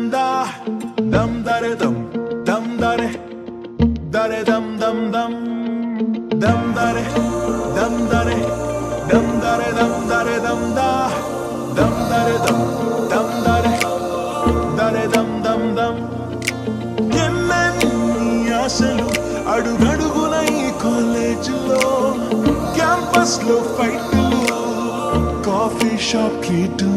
da dum dare dum dare dare dum dum dum dum dare dum dare dum dare dum dare dum da dum dare dum dare dare dum dum dum ఎన్నెన్ని ఆశలు అడుగడుగున ఈ కాలేజీలో campus లో ఫైట్లు coffee shop ట్రీట్లు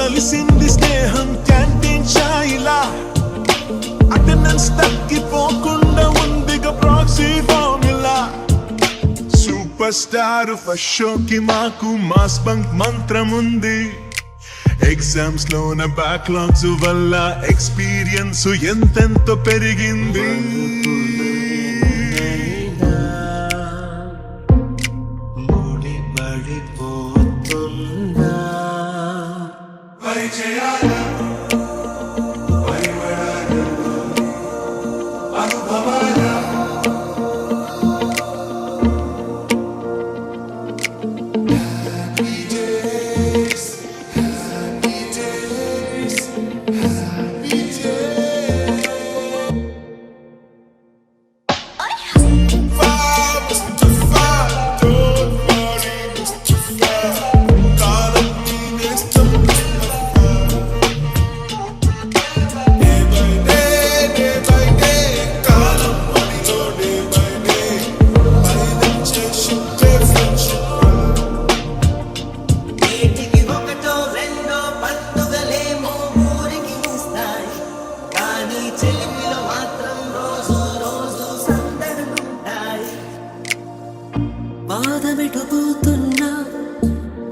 కలిసింది స్నేహం canteen ఛాయిలా attendance తగ్గిపోకుండా ఉందిగా proxy formula super star first షోకి మాకు మాస్ బంక్ మంత్రం ఉంది ఎగ్జామ్స్ లోన బ్యాక్లాగ్స్ వల్ల ఎక్స్పీరియన్స్ ఎంతెంతో పెరిగింది బాధమెటుపోతున్నా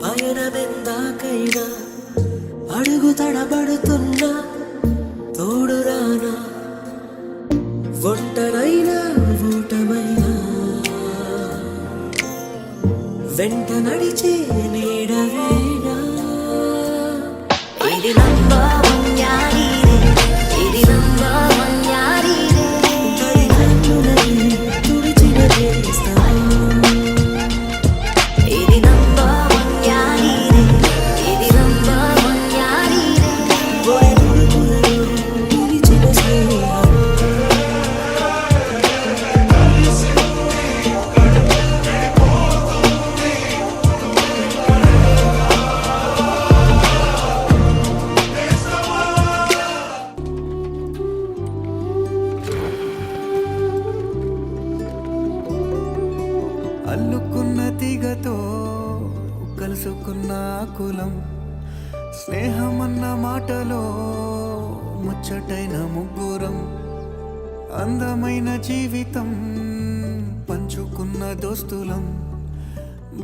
పయనమెందాకైనా అడుగు తడబడుతున్నా తోడురానా ఒంటరైనా ఊటమైనా వెంట నడిచే నీడవేనా ఇది అల్లుకున్న తీగతో కలుసుకున్న కులం స్నేహమన్న మాటలో ముచ్చటైన ముగ్గురం అందమైన జీవితం పంచుకున్న దోస్తులం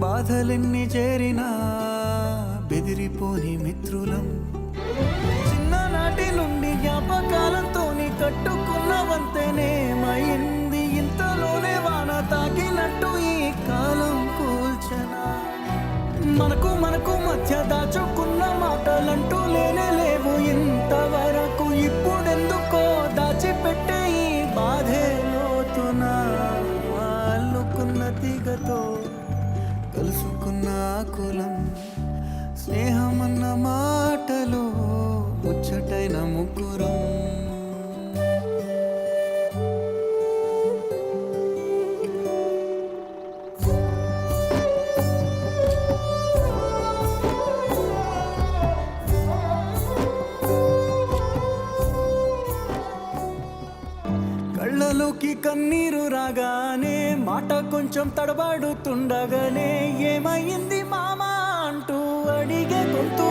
బాధలెన్ని చేరినా బెదిరిపోని మిత్రులం చిన్ననాటి నుండి జ్ఞాపకాలతోని కట్టుకున్న వంతెనేమైంది ఇంతలోనే వాన తాకినట్టు ఈ కాలం కూల్చనా మనకు మధ్య దాచుకున్న మాటలంటూ లేనే లేవు ఇంతవరకు ఇప్పుడెందుకో దాచిపెట్టే ఈ బాధే లోతునా అల్లుకున్న తీగతో కలుసుకున్న కులం స్నేహమన్న మాటలో ముచ్చటైన ముగ్గురం కళ్ళలోకి కన్నీరు రాగానే మాట కొంచెం తడబడుతుండగానే ఏమైంది మామా అంటూ అడిగే గొంతు